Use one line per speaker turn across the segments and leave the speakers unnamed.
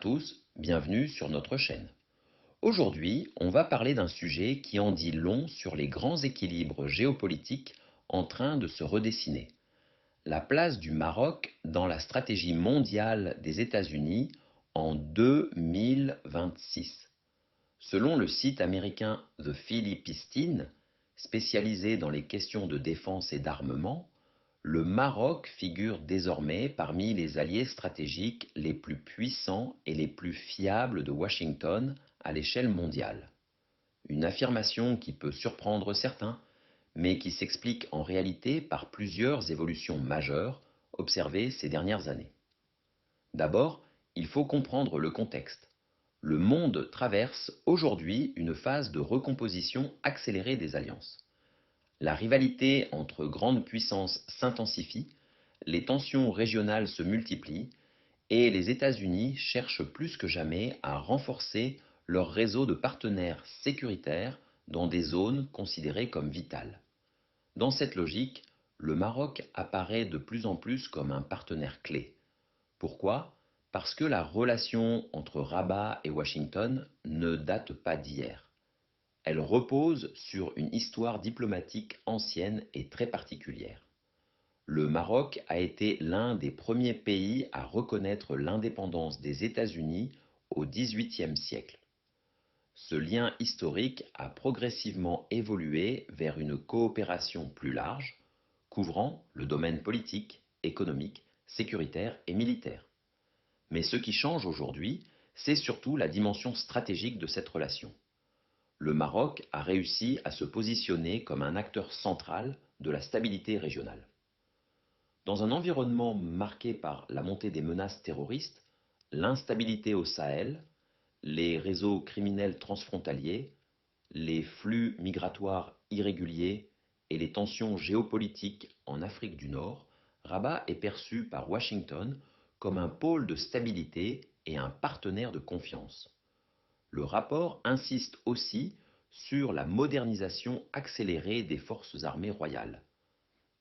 tous, bienvenue sur notre chaîne. Aujourd'hui, on va parler d'un sujet qui en dit long sur les grands équilibres géopolitiques en train de se redessiner. La place du Maroc dans la stratégie mondiale des États-Unis en 2026. Selon le site américain The Philippistine, spécialisé dans les questions de défense et d'armement, le Maroc figure désormais parmi les alliés stratégiques les plus puissants et les plus fiables de Washington à l'échelle mondiale. Une affirmation qui peut surprendre certains, mais qui s'explique en réalité par plusieurs évolutions majeures observées ces dernières années. D'abord, il faut comprendre le contexte. Le monde traverse aujourd'hui une phase de recomposition accélérée des alliances. La rivalité entre grandes puissances s'intensifie, les tensions régionales se multiplient et les États-Unis cherchent plus que jamais à renforcer leur réseau de partenaires sécuritaires dans des zones considérées comme vitales. Dans cette logique, le Maroc apparaît de plus en plus comme un partenaire clé. Pourquoi? Parce que la relation entre Rabat et Washington ne date pas d'hier. Elle repose sur une histoire diplomatique ancienne et très particulière. Le Maroc a été l'un des premiers pays à reconnaître l'indépendance des États-Unis au XVIIIe siècle. Ce lien historique a progressivement évolué vers une coopération plus large, couvrant le domaine politique, économique, sécuritaire et militaire. Mais ce qui change aujourd'hui, c'est surtout la dimension stratégique de cette relation. Le Maroc a réussi à se positionner comme un acteur central de la stabilité régionale. Dans un environnement marqué par la montée des menaces terroristes, l'instabilité au Sahel, les réseaux criminels transfrontaliers, les flux migratoires irréguliers et les tensions géopolitiques en Afrique du Nord, Rabat est perçu par Washington comme un pôle de stabilité et un partenaire de confiance. Le rapport insiste aussi sur la modernisation accélérée des forces armées royales.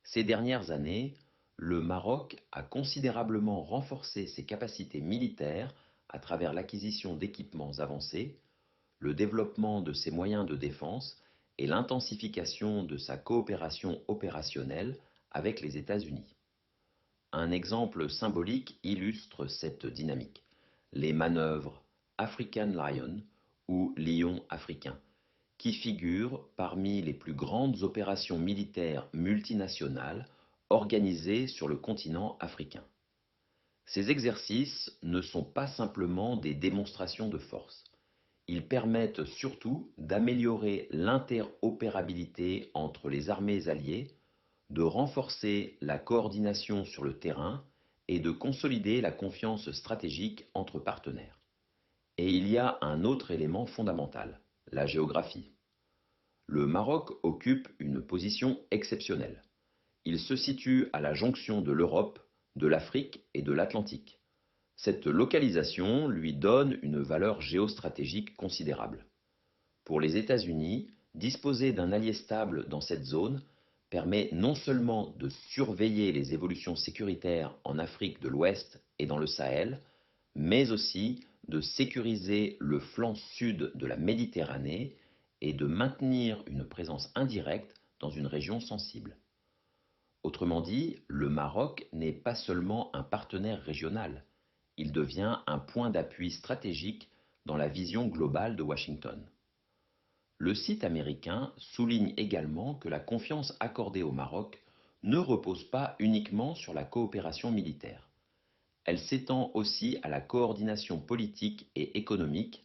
Ces dernières années, le Maroc a considérablement renforcé ses capacités militaires à travers l'acquisition d'équipements avancés, le développement de ses moyens de défense et l'intensification de sa coopération opérationnelle avec les États-Unis. Un exemple symbolique illustre cette dynamique: les manœuvres African Lion ou Lion africain, qui figurent parmi les plus grandes opérations militaires multinationales organisées sur le continent africain. Ces exercices ne sont pas simplement des démonstrations de force. Ils permettent surtout d'améliorer l'interopérabilité entre les armées alliées, de renforcer la coordination sur le terrain et de consolider la confiance stratégique entre partenaires. Et il y a un autre élément fondamental: la géographie. Le Maroc occupe une position exceptionnelle. Il se situe à la jonction de l'Europe, de l'Afrique et de l'Atlantique. Cette localisation lui donne une valeur géostratégique considérable. Pour les États-Unis, disposer d'un allié stable dans cette zone permet non seulement de surveiller les évolutions sécuritaires en Afrique de l'Ouest et dans le Sahel, mais aussi de sécuriser le flanc sud de la Méditerranée et de maintenir une présence indirecte dans une région sensible. Autrement dit, le Maroc n'est pas seulement un partenaire régional, il devient un point d'appui stratégique dans la vision globale de Washington. Le site américain souligne également que la confiance accordée au Maroc ne repose pas uniquement sur la coopération militaire. Elle s'étend aussi à la coordination politique et économique,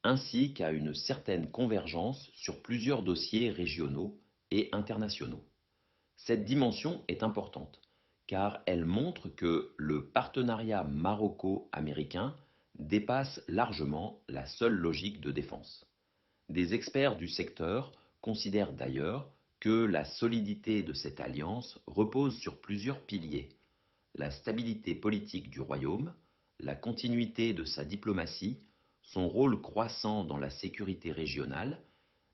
ainsi qu'à une certaine convergence sur plusieurs dossiers régionaux et internationaux. Cette dimension est importante, car elle montre que le partenariat maroco-américain dépasse largement la seule logique de défense. Des experts du secteur considèrent d'ailleurs que la solidité de cette alliance repose sur plusieurs piliers: la stabilité politique du royaume, la continuité de sa diplomatie, son rôle croissant dans la sécurité régionale,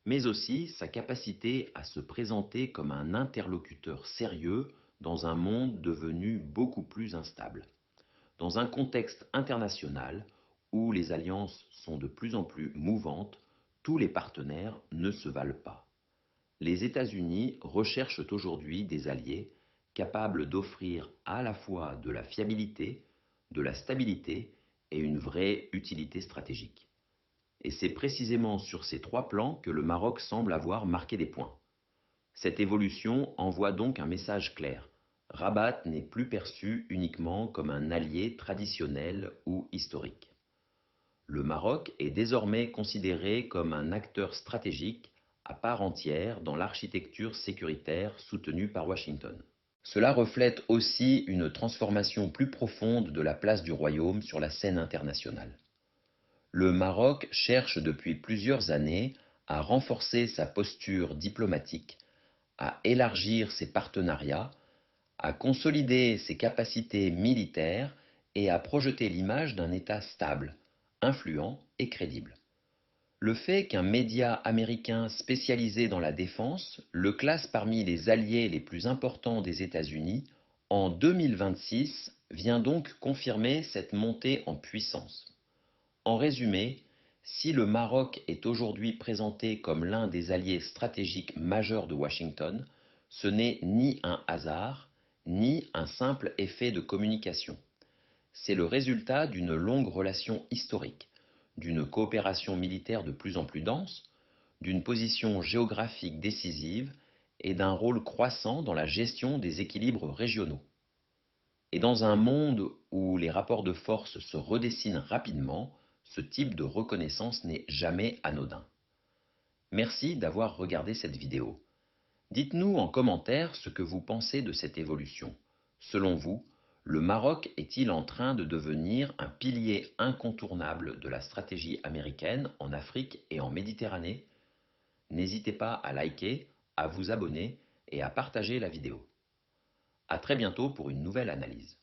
mais aussi sa capacité à se présenter comme un interlocuteur sérieux dans un monde devenu beaucoup plus instable. Dans un contexte international où les alliances sont de plus en plus mouvantes, tous les partenaires ne se valent pas. Les États-Unis recherchent aujourd'hui des alliés capables d'offrir à la fois de la fiabilité, de la stabilité et une vraie utilité stratégique. Et c'est précisément sur ces trois plans que le Maroc semble avoir marqué des points. Cette évolution envoie donc un message clair. Rabat n'est plus perçu uniquement comme un allié traditionnel ou historique. Le Maroc est désormais considéré comme un acteur stratégique à part entière dans l'architecture sécuritaire soutenue par Washington. Cela reflète aussi une transformation plus profonde de la place du royaume sur la scène internationale. Le Maroc cherche depuis plusieurs années à renforcer sa posture diplomatique, à élargir ses partenariats, à consolider ses capacités militaires et à projeter l'image d'un État stable, influent et crédible. Le fait qu'un média américain spécialisé dans la défense le classe parmi les alliés les plus importants des États-Unis en 2026 vient donc confirmer cette montée en puissance. En résumé, si le Maroc est aujourd'hui présenté comme l'un des alliés stratégiques majeurs de Washington, ce n'est ni un hasard, ni un simple effet de communication. C'est le résultat d'une longue relation historique, d'une coopération militaire de plus en plus dense, d'une position géographique décisive et d'un rôle croissant dans la gestion des équilibres régionaux. Et dans un monde où les rapports de force se redessinent rapidement, ce type de reconnaissance n'est jamais anodin. Merci d'avoir regardé cette vidéo. Dites-nous en commentaire ce que vous pensez de cette évolution. Selon vous, le Maroc est-il en train de devenir un pilier incontournable de la stratégie américaine en Afrique et en Méditerranée? N'hésitez pas à liker, à vous abonner et à partager la vidéo. À très bientôt pour une nouvelle analyse.